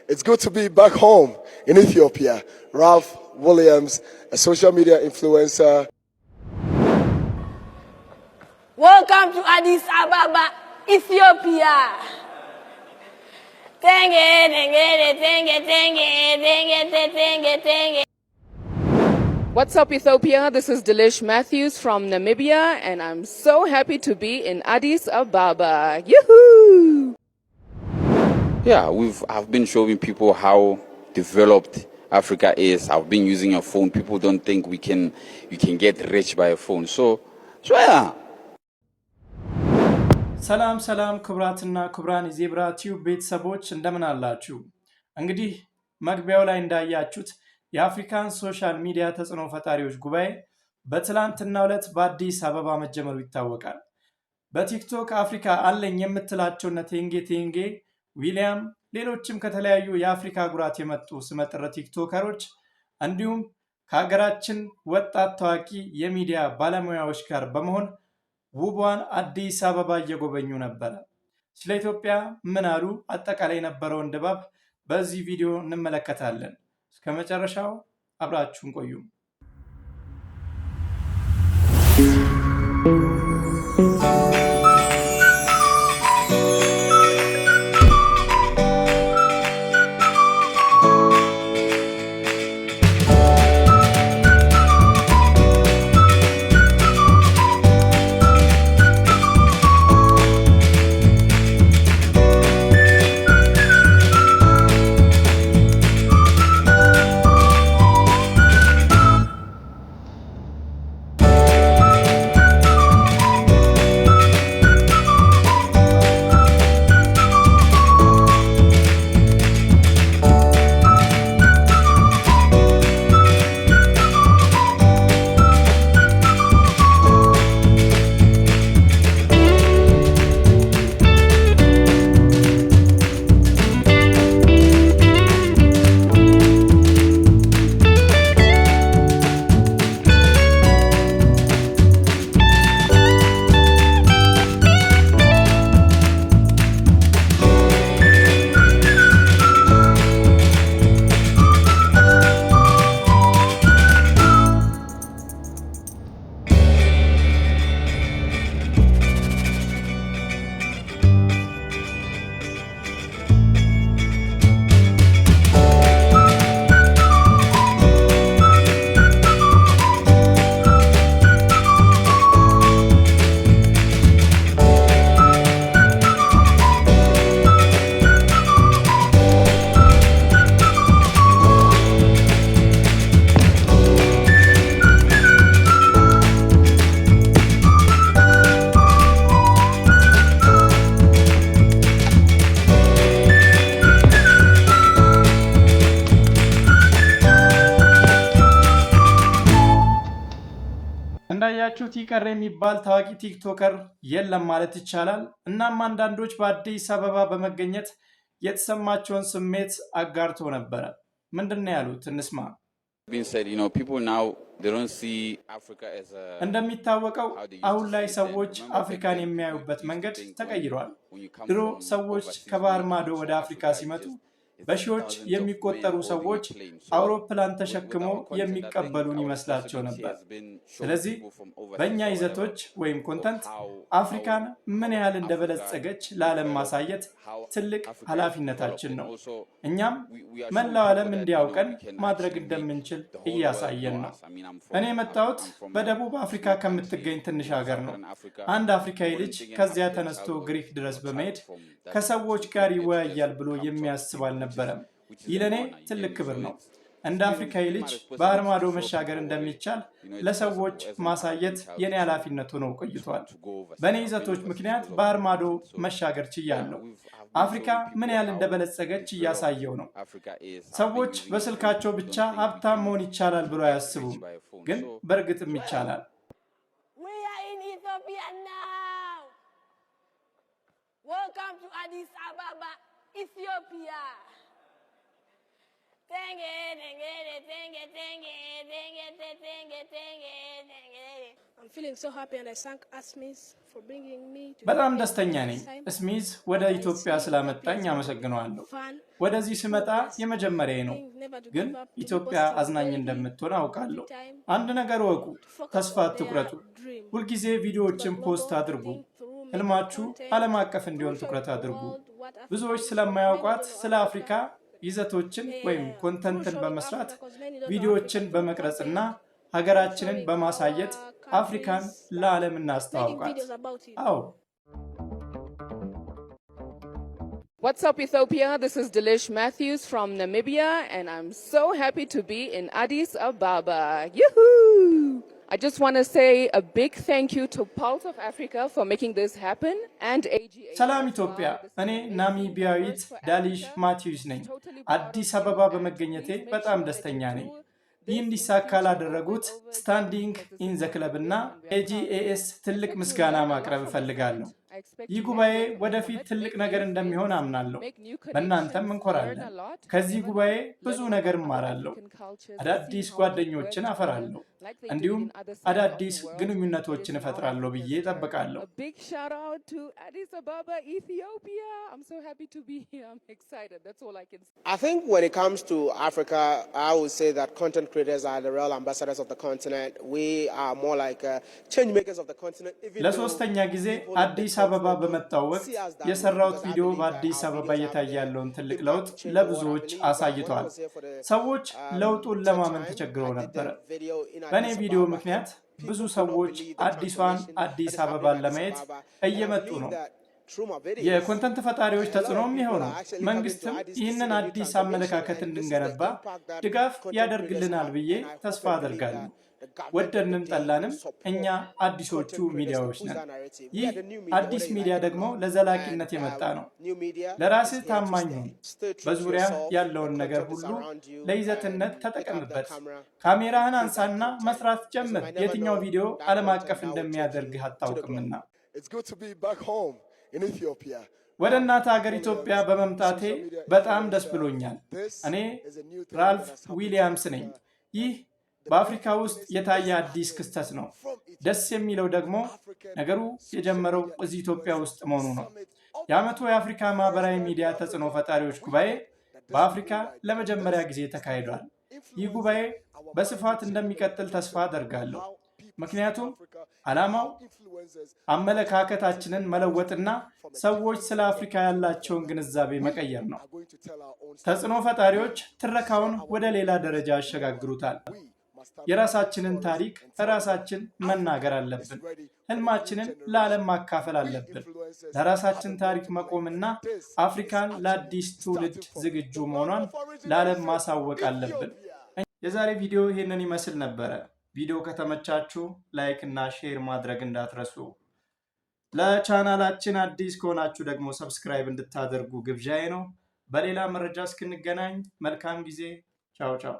It's good to be back home in Ethiopia. Ralph Williams, a social media influencer. Welcome to Addis Ababa, Ethiopia. What's up, Ethiopia? This is Delish Matthews from Namibia, and I'm so happy to be in Addis Ababa. Yoo-hoo! Yeah, I've been showing people how developed Africa is. I've been using a phone. People don't think you can get rich by a phone. So yeah. ሰላም ክብራትና ክብራን የዜብራ ቲዩብ ቤተሰቦች እንደምን አላችሁ? እንግዲህ መግቢያው ላይ እንዳያችሁት የአፍሪካን ሶሻል ሚዲያ ተጽዕኖ ፈጣሪዎች ጉባኤ በትላንትናው ዕለት በአዲስ አበባ መጀመሩ ይታወቃል። በቲክቶክ አፍሪካ አለኝ የምትላቸው ቴንጌ ዊሊያም ሌሎችም ከተለያዩ የአፍሪካ አህጉራት የመጡ ስመጥር ቲክቶከሮች እንዲሁም ከሀገራችን ወጣት ታዋቂ የሚዲያ ባለሙያዎች ጋር በመሆን ውቧን አዲስ አበባ እየጎበኙ ነበር። ስለ ኢትዮጵያ ምን አሉ? አጠቃላይ የነበረውን ድባብ በዚህ ቪዲዮ እንመለከታለን። እስከ መጨረሻው አብራችሁን ቆዩ። እንዳያችሁት ይቀር የሚባል ታዋቂ ቲክቶከር የለም ማለት ይቻላል። እናም አንዳንዶች በአዲስ አበባ በመገኘት የተሰማቸውን ስሜት አጋርቶ ነበር። ምንድነው ያሉት? እንስማ። እንደሚታወቀው አሁን ላይ ሰዎች አፍሪካን የሚያዩበት መንገድ ተቀይሯል። ድሮ ሰዎች ከባህር ማዶ ወደ አፍሪካ ሲመጡ በሺዎች የሚቆጠሩ ሰዎች አውሮፕላን ተሸክመው የሚቀበሉን ይመስላቸው ነበር። ስለዚህ በእኛ ይዘቶች ወይም ኮንተንት አፍሪካን ምን ያህል እንደበለጸገች ለዓለም ማሳየት ትልቅ ኃላፊነታችን ነው። እኛም መላው ዓለም እንዲያውቀን ማድረግ እንደምንችል እያሳየን ነው። እኔ የመጣሁት በደቡብ አፍሪካ ከምትገኝ ትንሽ ሀገር ነው። አንድ አፍሪካዊ ልጅ ከዚያ ተነስቶ ግሪክ ድረስ በመሄድ ከሰዎች ጋር ይወያያል ብሎ የሚያስብ አልነበረም። ይህ ለእኔ ትልቅ ክብር ነው። እንደ አፍሪካዊ ልጅ ባህር ማዶ መሻገር እንደሚቻል ለሰዎች ማሳየት የኔ ኃላፊነት ሆኖ ቆይቷል። በእኔ ይዘቶች ምክንያት ባህር ማዶ መሻገር ችያለሁ። አፍሪካ ምን ያህል እንደበለጸገች እያሳየው ነው። ሰዎች በስልካቸው ብቻ ሀብታም መሆን ይቻላል ብሎ አያስቡም፣ ግን በእርግጥም ይቻላል። Welcome to Addis Ababa, Ethiopia. I'm feeling so happy and I thank Asmis for bringing me to በጣም ደስተኛ ነኝ ስሚዝ ወደ ኢትዮጵያ ስላመጣኝ አመሰግናለሁ። ወደዚህ ስመጣ የመጀመሪያዬ ነው፣ ግን ኢትዮጵያ አዝናኝ እንደምትሆን አውቃለሁ። አንድ ነገር ወቁ፣ ተስፋ አትቁረጡ። ሁልጊዜ ቪዲዮዎችን ፖስት አድርጉ። ህልማችሁ ዓለም አቀፍ እንዲሆን ትኩረት አድርጉ። ብዙዎች ስለማያውቋት ስለ አፍሪካ ይዘቶችን ወይም ኮንተንትን በመስራት ቪዲዮዎችን በመቅረጽና ሀገራችንን በማሳየት አፍሪካን ለዓለም እናስተዋውቃት። አዎ። What's up, Ethiopia? This is Delish Matthews from Namibia, and I'm so happy to be in Addis Ababa. Yoo-hoo! I just want to say a big thank you to Pulse of Africa for making this happen and AGA. ሰላም ኢትዮጵያ፣ እኔ ናሚቢያዊት ዳሊሽ ማቲዩስ ነኝ። አዲስ አበባ በመገኘቴ በጣም ደስተኛ ነኝ። ይህ እንዲሳካ ላደረጉት ስታንዲንግ ኢን ዘ ክለብ እና ኤጂኤኤስ ትልቅ ምስጋና ማቅረብ እፈልጋለሁ። ይህ ጉባኤ ወደፊት ትልቅ ነገር እንደሚሆን አምናለሁ። በእናንተም እንኮራለን። ከዚህ ጉባኤ ብዙ ነገር እማራለሁ። አዳዲስ ጓደኞችን አፈራለሁ፣ እንዲሁም አዳዲስ ግንኙነቶችን እፈጥራለሁ ብዬ እጠብቃለሁ። I think when it comes to Africa, I would say that content creators are the real ambassadors of the continent. We are more like change makers of the continent. ለሶስተኛ ጊዜ አዲስ አበባ በመጣው ወቅት የሰራሁት ቪዲዮ በአዲስ አበባ እየታየ ያለውን ትልቅ ለውጥ ለብዙዎች አሳይቷል። ሰዎች ለውጡን ለማመን ተቸግረው ነበር። በእኔ ቪዲዮ ምክንያት ብዙ ሰዎች አዲሷን አዲስ አበባን ለማየት እየመጡ ነው። የኮንተንት ፈጣሪዎች ተጽዕኖም ይሆናል። መንግስትም ይህንን አዲስ አመለካከት እንድንገነባ ድጋፍ ያደርግልናል ብዬ ተስፋ አደርጋለሁ። ወደድንም ጠላንም እኛ አዲሶቹ ሚዲያዎች ነን። ይህ አዲስ ሚዲያ ደግሞ ለዘላቂነት የመጣ ነው። ለራስህ ታማኝ ሁን። በዙሪያ ያለውን ነገር ሁሉ ለይዘትነት ተጠቀምበት። ካሜራህን አንሳና መስራት ጀምር። የትኛው ቪዲዮ ዓለም አቀፍ እንደሚያደርግህ አታውቅምና። ወደ እናት ሀገር ኢትዮጵያ በመምጣቴ በጣም ደስ ብሎኛል። እኔ ራልፍ ዊሊያምስ ነኝ። ይህ በአፍሪካ ውስጥ የታየ አዲስ ክስተት ነው። ደስ የሚለው ደግሞ ነገሩ የጀመረው እዚህ ኢትዮጵያ ውስጥ መሆኑ ነው። የዓመቱ የአፍሪካ ማህበራዊ ሚዲያ ተጽዕኖ ፈጣሪዎች ጉባኤ በአፍሪካ ለመጀመሪያ ጊዜ ተካሂዷል። ይህ ጉባኤ በስፋት እንደሚቀጥል ተስፋ አደርጋለሁ። ምክንያቱም ዓላማው አመለካከታችንን መለወጥና ሰዎች ስለ አፍሪካ ያላቸውን ግንዛቤ መቀየር ነው። ተጽዕኖ ፈጣሪዎች ትረካውን ወደ ሌላ ደረጃ ያሸጋግሩታል። የራሳችንን ታሪክ ራሳችን መናገር አለብን። ህልማችንን ለዓለም ማካፈል አለብን። ለራሳችን ታሪክ መቆምና አፍሪካን ለአዲስ ትውልድ ዝግጁ መሆኗን ለዓለም ማሳወቅ አለብን። የዛሬ ቪዲዮ ይህንን ይመስል ነበረ። ቪዲዮ ከተመቻችሁ ላይክ እና ሼር ማድረግ እንዳትረሱ። ለቻናላችን አዲስ ከሆናችሁ ደግሞ ሰብስክራይብ እንድታደርጉ ግብዣዬ ነው። በሌላ መረጃ እስክንገናኝ መልካም ጊዜ። ቻው ቻው።